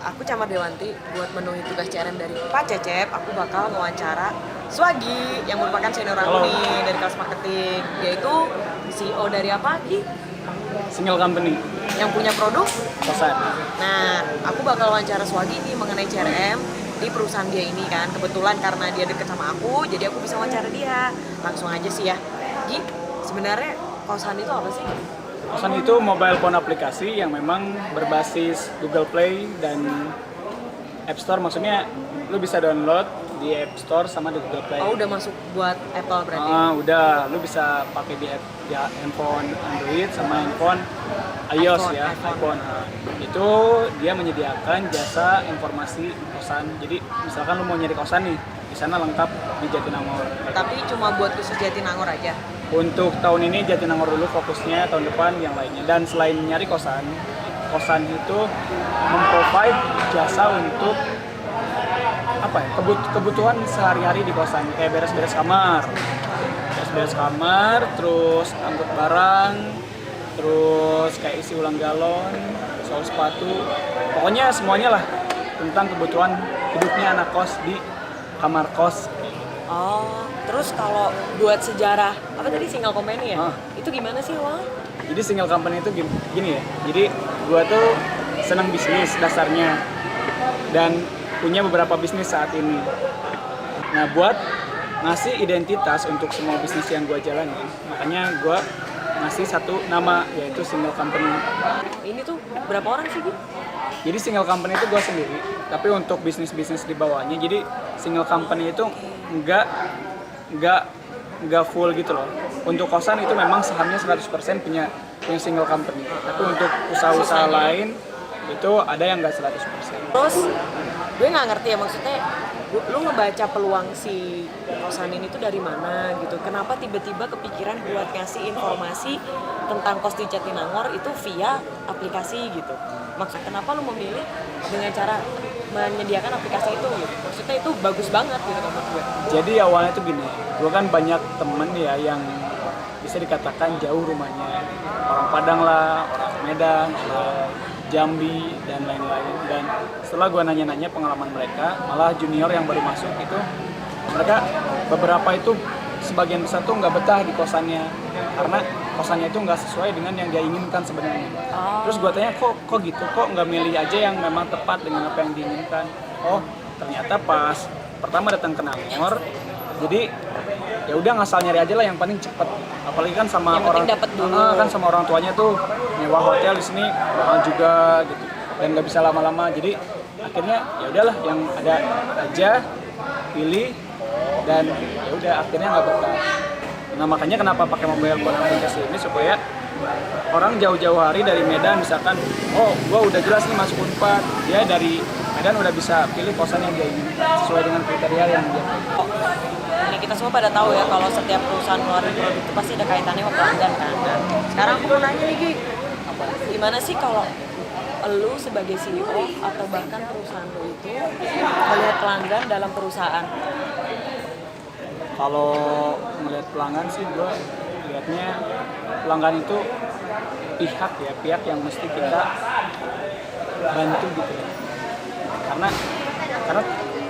Aku Camar Dewanti, buat memenuhi tugas CRM dari Pak Cecep, aku bakal mewawancara Swagi yang merupakan senior aku nih dari kelas marketing. Dia itu CEO dari apa, Ki? Single company, Yang punya produk. kosan. Nah, aku bakal wawancara Swagi nih mengenai CRM di perusahaan dia ini kan. Kebetulan karena dia deket sama aku, jadi aku bisa wawancara dia. Langsung aja sih ya. Gi, sebenarnya kosan itu apa sih? Kosan itu mobile phone aplikasi yang memang berbasis Google Play dan App Store. Maksudnya lu bisa download di App Store sama di Google Play. Oh, udah masuk buat Apple berarti? Udah, lu bisa pakai di handphone Android sama handphone iOS ya, iPhone. Itu dia menyediakan jasa informasi kosan. Jadi misalkan lu mau nyari kosan nih, di sana lengkap di Jatinangor. Tapi cuma buat khusus Jatinangor aja? Untuk tahun ini Jatinangor dulu fokusnya, tahun depan yang lainnya. Dan selain nyari kosan, kosan itu memprovide jasa untuk apa ya, kebutuhan sehari-hari di kosan, kayak beres-beres kamar, terus angkut barang, terus kayak isi ulang galon, sol sepatu, pokoknya semuanya lah tentang kebutuhan hidupnya anak kos di kamar kos. Oh, terus kalau buat sejarah, apa tadi single company ya? Itu gimana sih awalnya? Jadi single company itu gini ya, jadi gua tuh senang bisnis dasarnya dan punya beberapa bisnis saat ini. Nah, buat ngasih identitas untuk semua bisnis yang gua jalani, makanya gua ngasih satu nama, yaitu single company. Ini tuh berapa orang sih, Gi? Jadi single company itu gua sendiri, tapi untuk bisnis-bisnis di bawahnya, jadi single company itu nggak full gitu loh. Untuk kosan itu memang sahamnya 100% punya single company. Tapi untuk usaha-usaha lain itu ada yang nggak 100%. Terus gue nggak ngerti ya, maksudnya lu ngebaca peluang si kosan ini tuh dari mana gitu? Kenapa tiba-tiba kepikiran buat ngasih informasi tentang kos di Jatinangor itu via aplikasi gitu? Maksud kenapa lu memilih dengan cara menyediakan aplikasi itu gitu? Maksudnya itu bagus banget gitu menurut gue. Jadi awalnya tuh gini, gue kan banyak temen ya yang bisa dikatakan jauh rumahnya, orang Padang lah, orang Medan, orang Jambi dan lain-lain. Dan setelah gue nanya-nanya pengalaman mereka, malah junior yang baru masuk itu, mereka beberapa itu sebagian besar tuh nggak betah di kosannya karena kosannya itu nggak sesuai dengan yang dia inginkan sebenarnya. Terus gue tanya kok gitu, kok nggak milih aja yang memang tepat dengan apa yang diinginkan? Oh, ternyata pas pertama datang ke Nangor, jadi ya udah ngasal nyari aja lah yang paling cepet. Apalagi kan sama yang orang dapet dulu. Kan sama orang tuanya tuh nyewa hotel di sini mahal juga gitu dan nggak bisa lama-lama. Jadi akhirnya ya udahlah yang ada aja pilih dan ya udah akhirnya nggak betah. Nah makanya kenapa pakai mobile phone aplikasi ini supaya orang jauh-jauh hari dari Medan misalkan, oh gua udah jelas nih masuk Unpad, dia dari Medan udah bisa pilih kosan yang dia ingin sesuai dengan kriteria yang dia pilih. Ini kita semua pada tahu ya kalau setiap perusahaan ngeluarin produk itu pasti ada kaitannya sama pelanggan kan. Nah, sekarang aku mau nanya nih, Gi. Gimana sih kalau lu sebagai CEO atau bahkan perusahaan lu itu melihat pelanggan dalam perusahaan? Kalau melihat pelanggan sih gue lihatnya pelanggan itu pihak yang mesti kita bantu gitu ya. Karena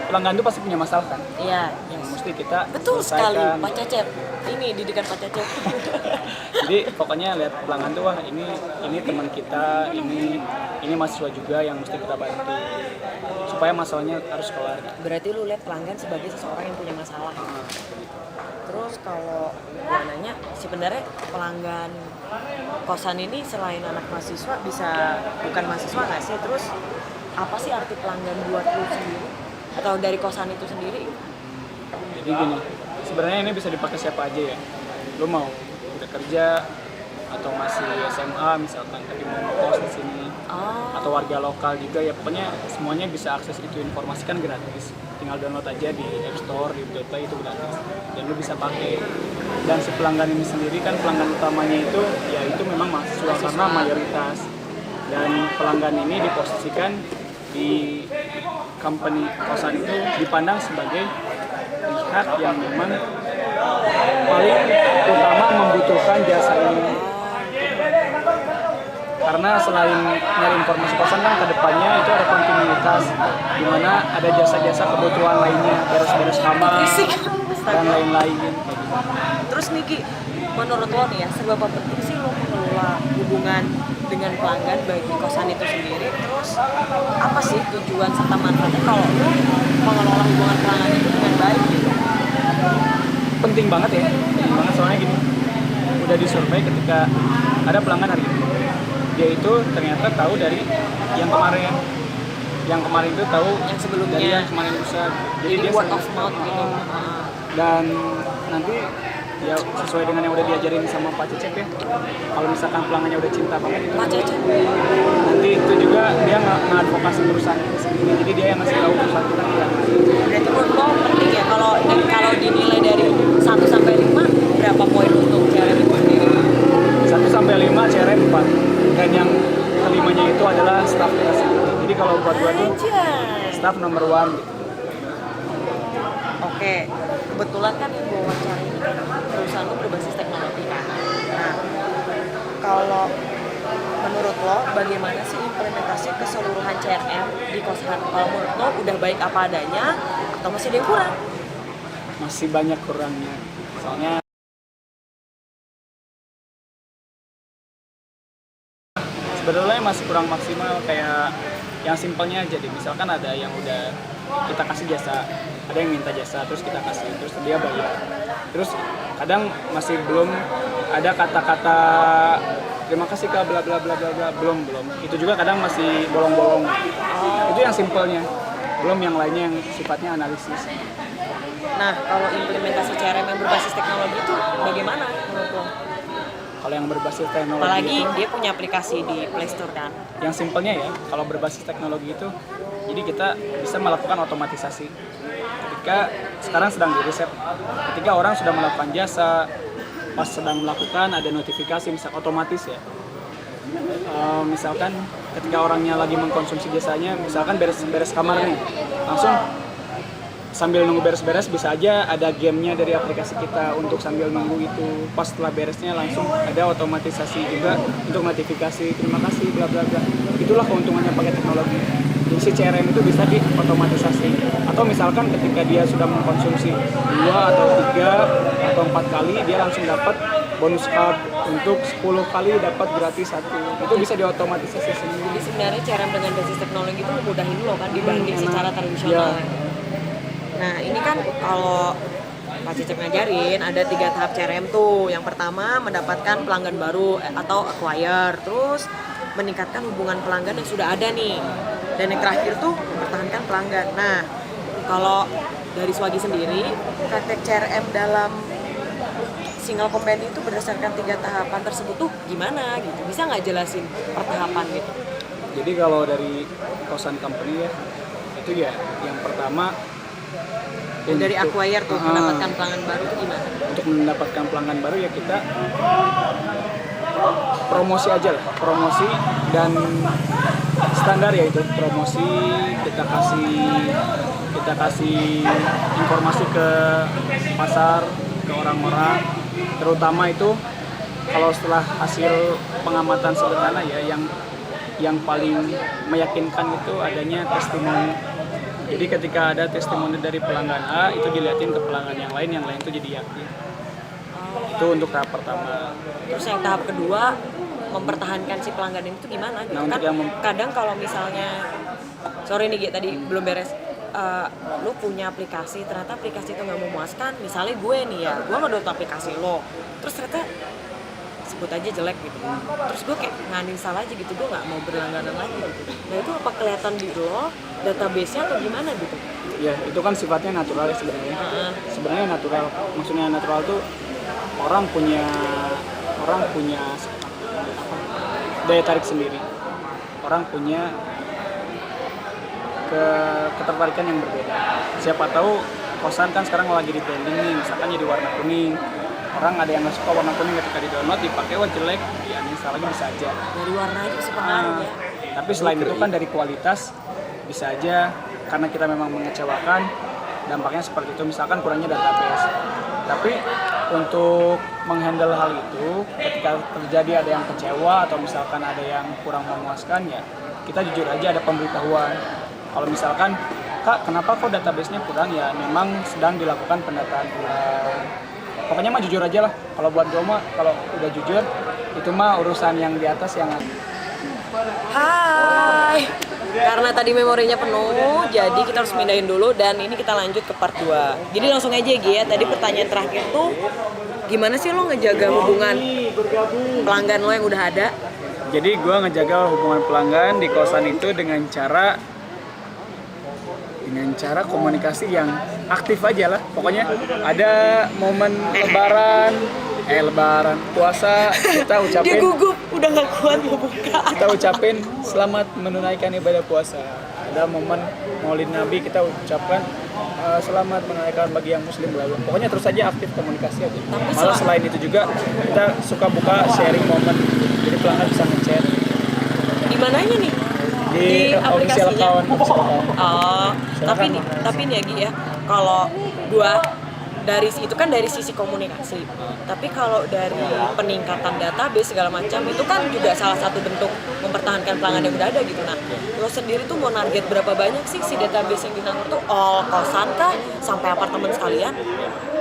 pelanggan itu pasti punya masalah kan. Iya, Yang mesti kita betul sekali, selesaikan. Pak Cecep. Ini didikan Pak Cecep. Jadi pokoknya lihat pelanggan tuh, wah ini teman kita, ini mahasiswa juga yang mesti kita bantu supaya masalahnya harus kelar. Berarti lu lihat pelanggan sebagai seseorang yang punya masalah. Terus kalau gue nanya, sebenarnya pelanggan kosan ini selain anak mahasiswa bisa bukan mahasiswa nggak sih? Terus apa sih arti pelanggan buat lu sendiri? Atau dari kosan itu sendiri? Jadi gini, sebenarnya ini bisa dipakai siapa aja ya. Lu mau udah kerja atau masih SMA misalkan tapi mau ngekos di sini, atau warga lokal juga ya, pokoknya semuanya bisa akses itu, informasi kan gratis. Tinggal download aja di App Store, di Google Play, itu gratis. Dan lu bisa pakai. Dan si pelanggan ini sendiri kan pelanggan utamanya itu ya itu memang mahasiswa karena mayoritas. Dan pelanggan ini diposisikan di company kosan itu dipandang sebagai pihak yang memang paling utama membutuhkan jasa ini. Karena selain nyari informasi kosan kan kedepannya itu ada kontinuitas fasilitas, di mana ada jasa-jasa kebutuhan lainnya, beres-beres kamar Fisik. dan lain-lain. Terus nih Ki, menurut lo nih ya, seberapa penting sih lo mengelola hubungan dengan pelanggan bagi kosan itu sendiri? Terus apa sih tujuan serta manfaatnya kalau lo mengelola hubungan pelanggan itu dengan baik gitu? Penting banget ya, penting banget soalnya gini, udah disurvei ketika ada pelanggan hari ini, dia itu ternyata tahu dari yang kemarin itu tahu Yang sebelumnya. dari yang kemarin lusa, Jadi dia word sering- of mouth gitu. dan nanti ya sesuai dengan yang udah diajarin sama Pak Cecep ya, kalau misalkan pelanggannya udah cinta banget itu Pak Cecep. nanti itu juga dia ngadvokasi perusahaan itu sendiri, jadi dia yang ngasih tahu perusahaan kita gimana. Berarti menurut lo penting ya kalau dinilai dari 1 sampai 5 berapa poin untuk CRM itu sendiri? 1 sampai 5 CRM 4, dan yang kelimanya itu adalah staff kita sendiri. Jadi kalau buat gua tuh Anjay. staff number 1 gitu. Oke, kebetulan kan yang gue wawancara ini kan perusahaan lo berbasis teknologi kan. Nah, kalau menurut lo bagaimana sih implementasi keseluruhan CRM di kosan? Kalau menurut lo udah baik apa adanya atau masih ada yang kurang? Masih banyak kurangnya, soalnya sebenarnya masih kurang maksimal. Kayak yang simpelnya aja deh, misalkan ada yang udah kita kasih jasa, ada yang minta jasa terus kita kasih, terus dia bayar, terus kadang masih belum ada kata-kata terima kasih kak bla bla bla bla bla, belum itu juga kadang masih bolong-bolong. Itu yang simpelnya, belum yang lainnya yang sifatnya analisis. Nah, kalau implementasi CRM yang berbasis teknologi itu bagaimana menurut lo? Kalau yang berbasis teknologi Apalagi itu, dia punya aplikasi di Play Store kan? yang simpelnya ya, kalau berbasis teknologi itu, jadi kita bisa melakukan otomatisasi. Ketika sekarang sedang di riset, ketika orang sudah melakukan jasa, pas sedang melakukan ada notifikasi, misal otomatis ya. Misalkan ketika orangnya lagi mengkonsumsi jasanya, misalkan beres-beres kamar nih, langsung sambil nunggu beres-beres bisa aja ada gamenya dari aplikasi kita untuk sambil nunggu itu. Pas setelah beresnya langsung ada otomatisasi juga untuk notifikasi terima kasih bla bla bla. Itulah keuntungannya pakai teknologi. Jadi si CRM itu bisa diotomatisasi. Atau misalkan ketika dia sudah mengkonsumsi 2 atau 3 atau 4 kali, dia langsung dapat bonus card untuk 10 kali dapat gratis 1. Itu bisa diotomatisasi sendiri. Jadi sebenarnya CRM dengan basis teknologi itu mudahin lo kan dibanding secara tradisional. Ya. Nah ini kan kalau Pak Cecep ngajarin ada 3 tahap CRM tuh. Yang pertama mendapatkan pelanggan baru atau acquire, terus meningkatkan hubungan pelanggan yang sudah ada nih, dan yang terakhir tuh mempertahankan pelanggan. Nah kalau dari Swagi sendiri praktek CRM dalam single company itu berdasarkan 3 tahapan tersebut tuh gimana gitu? Bisa nggak jelasin per tahapan gitu? Jadi kalau dari kosan company ya, itu ya yang pertama Dan dari untuk- acquire tuh mendapatkan pelanggan baru tuh gimana? Untuk mendapatkan pelanggan baru ya kita promosi aja lah, promosi dan standar ya itu promosi, kita kasih informasi ke pasar, ke orang-orang, terutama itu kalau setelah hasil pengamatan sederhana ya yang paling meyakinkan itu adanya testimoni. Jadi ketika ada testimoni dari pelanggan A itu dilihatin ke pelanggan yang lain itu jadi yakin. Itu untuk tahap pertama. Terus yang tahap kedua mempertahankan si pelanggan itu gimana gitu Nah, untuk kan? yang Kadang kalau misalnya sorry nih Gi, tadi belum beres. Lu punya aplikasi, ternyata aplikasi itu nggak memuaskan. Misalnya gue nih ya, gue ngedownload aplikasi lo, terus ternyata sebut aja jelek gitu. Terus gue kayak nganinstall aja gitu, gue nggak mau berlangganan lagi gitu. Nah itu apa kelihatan di lo, database-nya atau gimana gitu? Ya itu kan sifatnya natural ya sebenarnya. Heeh. Sebenarnya natural. Maksudnya natural tuh orang punya apa, daya tarik sendiri. Orang punya ketertarikan yang berbeda. Siapa tahu kosan kan sekarang lagi di branding nih, misalkan jadi warna kuning. Orang ada yang nggak suka warna kuning ketika di download dipakai wah jelek, ya uninstall lagi bisa aja. Dari warna aja bisa pengaruh ya. Tapi selain itu kan dari kualitas bisa aja karena kita memang mengecewakan, dampaknya seperti itu, misalkan kurangnya database. Tapi untuk menghandle hal itu ketika terjadi ada yang kecewa atau misalkan ada yang kurang memuaskan ya kita jujur aja ada pemberitahuan. Kalau misalkan, Kak, kenapa kok database-nya kurang? Ya memang sedang dilakukan pendataan ulang. Pokoknya mah jujur aja lah. Kalau buat gue mah, kalau udah jujur, itu mah urusan yang di atas yang... Hai. Karena tadi memorinya penuh, jadi kita harus pindahin dulu dan ini kita lanjut ke part 2. Jadi langsung aja Gi ya, tadi pertanyaan terakhir tuh gimana sih lo ngejaga hubungan pelanggan lo yang udah ada? Jadi gue ngejaga hubungan pelanggan di kosan itu dengan cara komunikasi yang aktif aja lah. Pokoknya ada momen lebaran, puasa, kita Dia ucapin, gugup, udah gak kuat mau buka. kita ucapin selamat menunaikan ibadah puasa. Ada momen Maulid Nabi, kita ucapkan selamat menunaikan bagi yang muslim lalu. Pokoknya terus aja aktif komunikasi aja. Tapi Malah selain itu juga kita suka buka sharing momen. Jadi pelanggan bisa nge-chat Di mananya nih? di official account. Oh, Silakan. tapi nih ya Gi ya, kalau gua dari itu kan dari sisi komunikasi. Tapi kalau dari peningkatan database segala macam itu kan juga salah satu bentuk mempertahankan pelanggan yang udah ada gitu. Nah, lo sendiri tuh mau target berapa banyak sih si database yang di Nangor tuh all kosan kah sampai apartemen sekalian?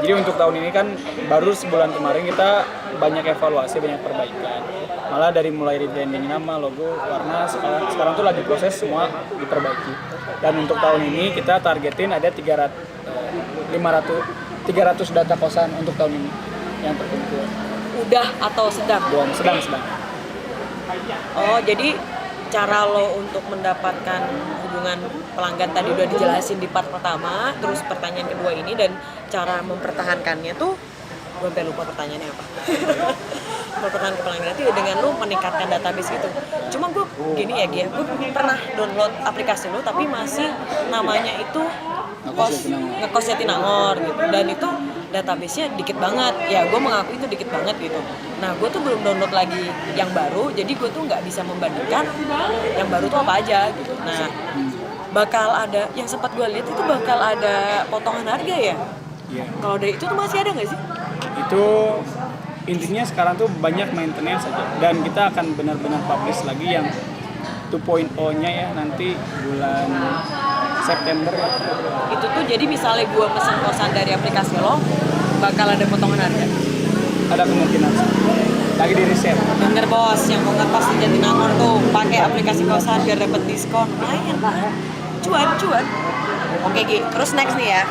Jadi untuk tahun ini kan baru sebulan kemarin kita banyak evaluasi, banyak perbaikan. Malah dari mulai rebranding nama, logo, warna, sekarang tuh lagi proses semua diperbaiki. Dan untuk tahun ini kita targetin ada 300 data kosan untuk tahun ini yang terkumpul. Udah atau sedang? Belum, sedang. Oh, jadi cara lo untuk mendapatkan hubungan pelanggan tadi udah dijelasin di part pertama, terus pertanyaan kedua ini, dan cara mempertahankannya tuh gue sampai lupa pertanyaannya apa. Mempertahankan pelanggan itu dengan lo meningkatkan database gitu. Cuma gue gini ya Gia, gue pernah download aplikasi lo tapi masih namanya itu ngekos Jatinangor gitu, dan itu database-nya dikit banget. Ya gue mengaku itu dikit banget gitu. Nah gue tuh belum download lagi yang baru, jadi gue tuh nggak bisa membandingkan yang baru tuh apa aja gitu. Nah bakal ada, yang sempat gue lihat itu bakal ada potongan harga ya. Iya. Kalau dari itu tuh masih ada nggak sih? Itu intinya sekarang tuh banyak maintenance saja, dan kita akan benar-benar publish lagi yang 2.0-nya ya nanti bulan September ya. Itu tuh jadi misalnya gue pesan kosan dari aplikasi lo, bakal ada potongan harga. Ada kemungkinan lagi di riset. Denger bos, yang mau ngekos di Jatinangor tuh pakai aplikasi kosan biar dapet diskon. Lumayan lah, cuan. Oke Gi, terus next nih ya.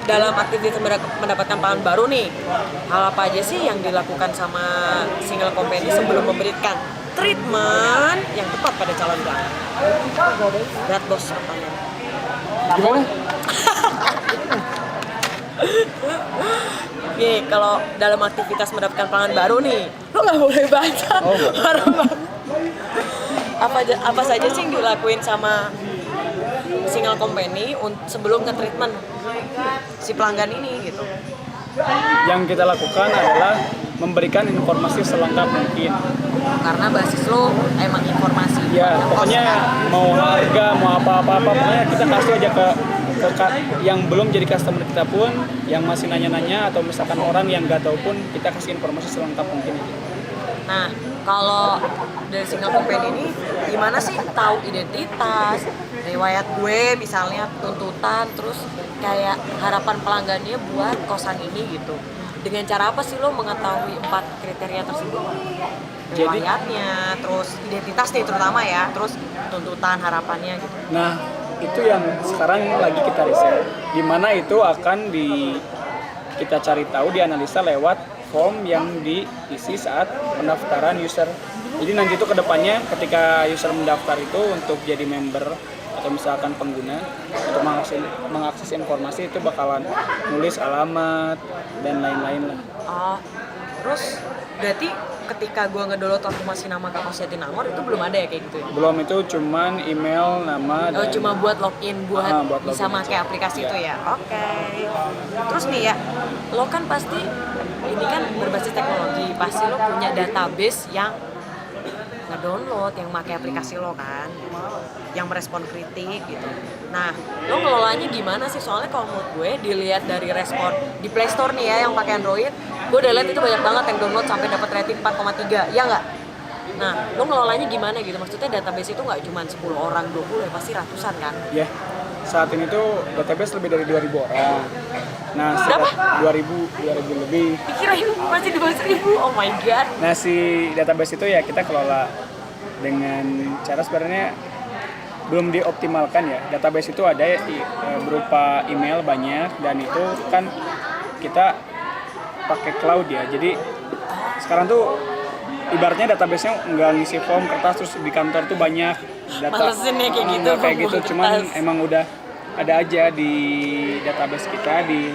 Dalam aktivitas mendapatkan pelanggan baru nih, hal apa aja sih yang dilakukan sama single company sebelum memberikan treatment yang tepat pada calon pelanggan? Berat bos pertanyaan. Gimana? Nih, kalau dalam aktivitas mendapatkan pelanggan baru nih, lo nggak boleh baca. Apa saja sih yang dilakuin sama single company sebelum nge-treatment si pelanggan ini gitu? Yang kita lakukan adalah memberikan informasi selengkap mungkin. Karena basis lo emang informasi. Ya, pokoknya mau harga, mau apa-apa, pokoknya kita kasih aja ke yang belum jadi customer kita pun, yang masih nanya-nanya, atau misalkan orang yang nggak tahu pun, kita kasih informasi selengkap mungkin aja. Nah, kalau dari single company ini gimana sih tahu identitas, riwayat gue misalnya, tuntutan, terus kayak harapan pelanggannya buat kosan ini gitu. Dengan cara apa sih lo mengetahui 4 kriteria tersebut? Riwayatnya, terus identitas nih terutama ya, terus tuntutan, harapannya gitu. Nah, itu yang sekarang lagi kita riset. Di mana itu akan kita cari tahu, dianalisa lewat form yang diisi saat pendaftaran user. Jadi nanti itu kedepannya ketika user mendaftar itu untuk jadi member atau misalkan pengguna untuk mengakses informasi itu bakalan nulis alamat dan lain-lain lah. Terus berarti ketika gue ngedownload informasi nama Kakos Jatinangor itu belum ada ya kayak gitu ya? Belum, itu cuman email, nama, dan Cuma buat login buat bisa login pakai aplikasi itu ya. Oke. Terus nih ya, lo kan pasti ini kan berbasis teknologi, pasti lo punya database yang ngedownload, yang pakai aplikasi lo kan, yang merespon kritik gitu. Nah, lo ngelolanya gimana sih? Soalnya kalau menurut gue dilihat dari respon di Play Store nih ya yang pakai Android, gue udah lihat itu banyak banget yang download sampai dapat rating 4,3, ya nggak? Nah, lo ngelolanya gimana gitu? Maksudnya database itu nggak cuma 10 orang, 20 ya, pasti ratusan kan? Ya, saat ini tuh database lebih dari 2.000 orang. Nah, Berapa? 2.000 lebih. Dikirain masih di bawah 1.000, oh my god. Nah, si database itu ya kita kelola dengan cara sebenarnya belum dioptimalkan ya. Database itu ada berupa email banyak, dan itu kan kita pakai cloud ya. Jadi sekarang tuh ibaratnya database-nya nggak ngisi form kertas terus di kantor tuh banyak data. Malesin ya kayak gitu. Nggak kayak gitu, kertas. cuman emang udah ada aja di database kita, di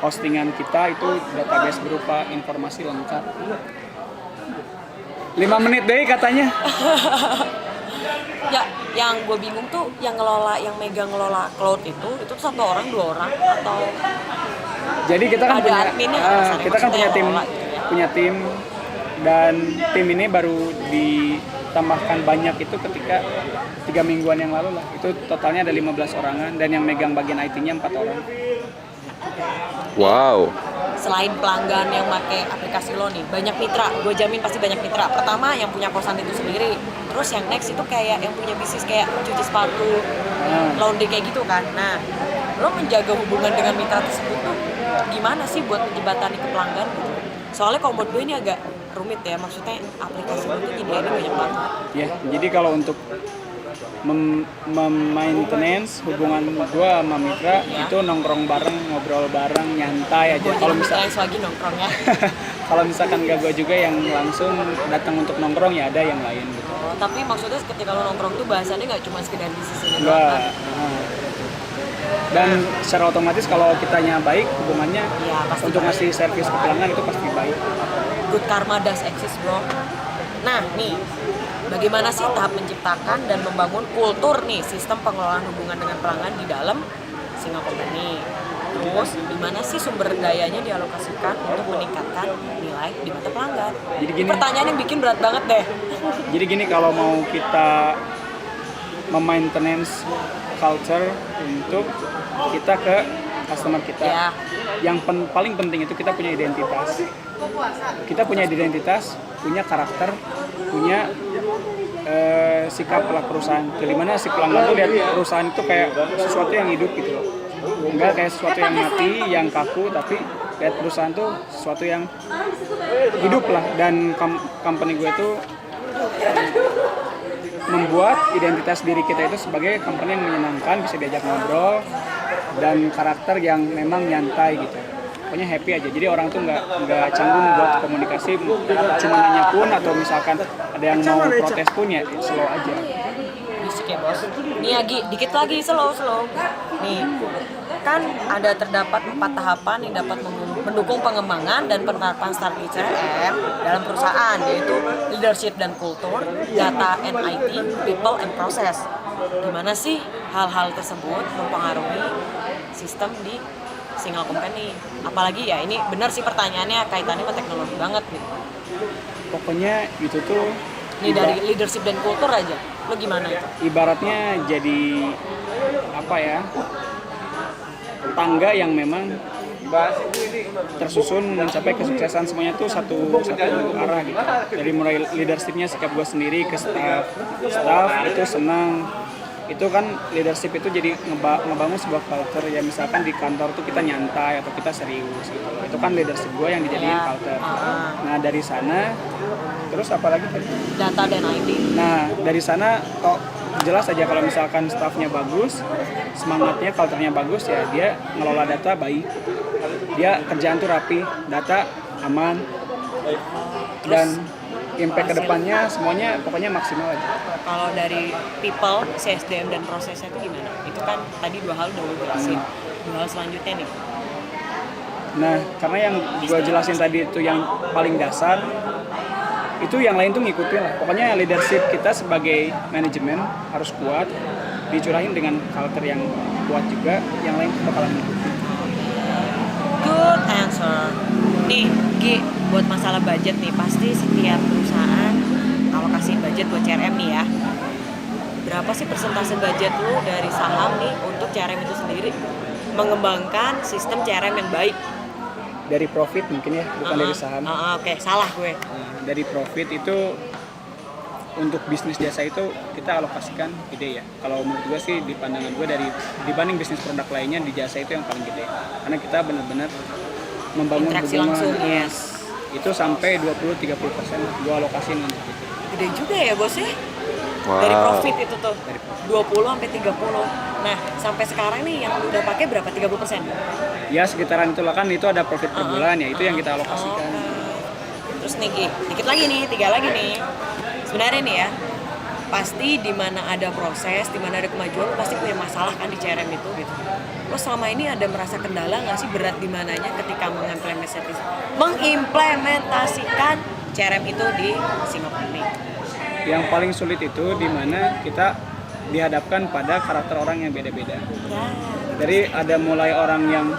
hostingan kita itu database berupa informasi lengkap. 5 menit deh katanya. Ya, yang gue bingung tuh yang megang ngelola cloud itu satu orang, 2 orang atau Jadi kita kan ada adminnya, kita kan punya maksudnya tim, ngelola gitu ya. punya tim, dan tim ini baru ditambahkan banyak itu ketika 3 mingguan yang lalu lah. Itu totalnya ada 15 orangan, dan yang megang bagian IT-nya 4 orang. Wow. Selain pelanggan yang pakai aplikasi lo nih, banyak mitra, gue jamin pasti banyak mitra. Pertama yang punya kosan itu sendiri, terus yang next itu kayak yang punya bisnis kayak cuci sepatu, laundry kayak gitu kan. Nah, lo menjaga hubungan dengan mitra tersebut tuh gimana sih buat menjembatani ke pelanggan gitu? Soalnya kalau buat gue ini agak rumit ya, maksudnya aplikasi lo tuh nyediainnya banyak banget. Ya, jadi kalau untuk maintenance hubungan gua sama mitra itu nongkrong bareng, ngobrol bareng, nyantai aja. Gue Kalau jadi mitra misal yang lagi nongkrong ya. kalau misalkan gak gua juga yang langsung datang untuk nongkrong, ya ada yang lain gitu. Oh, tapi maksudnya ketika lo nongkrong tuh bahasannya nggak cuma sekedar bisnis ini doang Enggak. kan? Dan secara otomatis kalau kitanya baik, hubungannya Iya, pasti untuk baik. ngasih servis ke pelanggan itu pasti baik. Good karma does exist, bro. Nah, nih, bagaimana sih tahap menciptakan dan membangun kultur nih sistem pengelolaan hubungan dengan pelanggan di dalam single company? Terus, di mana sih sumber dayanya dialokasikan untuk meningkatkan nilai di mata pelanggan? Jadi gini. Pertanyaan yang bikin berat banget deh. Jadi gini, kalau mau kita memaintenance culture untuk kita ke customer kita, Ya. yang paling penting itu kita punya identitas. Kita punya identitas, punya karakter, punya sikap pelaku perusahaan. Jadi mana si pelanggan tuh lihat perusahaan itu kayak sesuatu yang hidup gitu loh. Enggak kayak sesuatu yang mati, yang kaku, tapi lihat perusahaan tuh sesuatu yang hidup lah. Dan company gue tuh membuat identitas diri kita itu sebagai company yang menyenangkan, bisa diajak ngobrol, dan karakter yang memang nyantai gitu. Pokoknya happy aja. Jadi orang tuh nggak canggung buat komunikasi, cuma nanya pun atau misalkan ada yang mau protes pun ya slow aja. Bisik ya, bos. Nih, Agi, dikit lagi, slow. Nih, kan terdapat 4 tahapan yang dapat mendukung pengembangan dan penerapan strategi CRM dalam perusahaan, yaitu leadership dan kultur, data and IT, people and process. Gimana sih hal-hal tersebut mempengaruhi sistem di single company? Apalagi ya, ini benar sih pertanyaannya kaitannya sama teknologi banget gitu. Pokoknya itu tuh Ini dari leadership dan kultur aja, lo gimana itu? ibaratnya jadi apa ya, tangga yang memang tersusun mencapai kesuksesan. Semuanya tuh satu arah gitu. Dari mulai leadershipnya, sikap gue sendiri ke staff itu senang. Itu kan leadership itu jadi ngebangun sebuah culture ya. Misalkan di kantor tuh kita nyantai atau kita serius gitu. Itu kan leadership gue yang dijadiin culture. Nah dari sana terus apalagi tadi? Data dan IT. Nah dari sana kok jelas aja kalau misalkan staffnya bagus, semangatnya, culture-nya bagus, ya dia ngelola data baik, dia kerjaan tuh rapi, data aman, dan impact kedepannya semuanya pokoknya maksimal aja. Kalau dari people, CSDM dan prosesnya itu gimana? Itu kan tadi 2 hal udah gue jelasin. 2 hal selanjutnya nih. Nah karena yang gue jelasin tadi itu yang paling dasar, itu yang lain tuh ngikutin lah. Pokoknya leadership kita sebagai manajemen harus kuat, dicurahin dengan culture yang kuat juga, yang lain tuh bakalan ngikutin. Good answer. Nih, Gi, buat masalah budget nih, pasti setiap perusahaan alokasi budget buat CRM nih ya. Berapa sih persentase budget lu dari saham nih untuk CRM itu sendiri? Mengembangkan sistem CRM yang baik. Dari profit mungkin ya, bukan dari saham. Oke, salah gue. Nah, dari profit itu untuk bisnis jasa itu kita alokasikan gede ya. Kalau menurut gue sih di pandangan gue dibanding bisnis produk lainnya di jasa itu yang paling gede. Karena kita benar-benar membangun Interaksi hubungan langsung, yes. itu sampai 20-30% gue alokasiin untuk itu. Gede juga ya bos ya? Wow. Dari profit itu tuh, Dari 20 sampai 30. Nah, sampai sekarang nih yang udah pakai berapa? 30%? Ya sekitaran itulah, kan itu ada profit per bulan ya, itu yang kita alokasikan. Terus nih Ki, dikit lagi nih, 3 lagi nih. Sebenarnya nih ya, pasti di mana ada proses, di mana ada kemajuan, lo pasti punya masalah kan di CRM itu gitu. Lo selama ini ada merasa kendala nggak sih, berat di mananya ketika mengimplementasikan CRM itu di Singapura nih? Yang paling sulit itu di mana kita dihadapkan pada karakter orang yang beda-beda. Ya, Dari ada mulai orang yang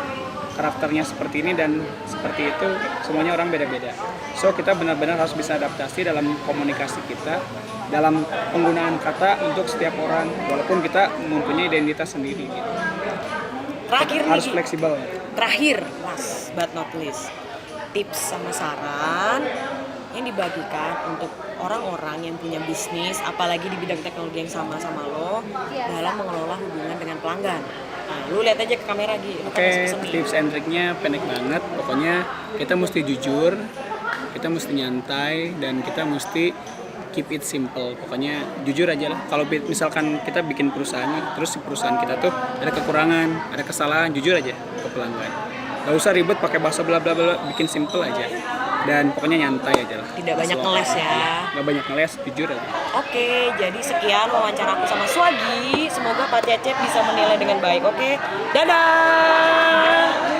karakternya seperti ini dan seperti itu, semuanya orang beda-beda. So kita benar-benar harus bisa adaptasi dalam komunikasi kita, dalam penggunaan kata untuk setiap orang, walaupun kita mempunyai identitas sendiri gitu. terakhir nih Harus Ki. fleksibel. Terakhir, last but not least, tips sama saran yang dibagikan untuk orang-orang yang punya bisnis, apalagi di bidang teknologi yang sama lo, dalam mengelola hubungan dengan pelanggan. Nah, lu lihat aja ke kamera Gi, lu kan Oke, masih pesen nih. tips and triknya pendek banget. Pokoknya kita mesti jujur, kita mesti nyantai, dan kita mesti keep it simple. Pokoknya jujur aja lah. Kalau misalkan kita bikin perusahaan, terus di perusahaan kita tuh ada kekurangan, ada kesalahan, jujur aja ke pelanggan. Gak usah ribet pakai bahasa bla bla bla, bikin simple aja. Dan pokoknya nyantai aja lah. Tidak banyak ngeles ya. Gak banyak ngeles, jujur aja. Oke, jadi sekian wawancara aku sama Swagi. Semoga Pak Cecep bisa menilai dengan baik. Oke, dadah.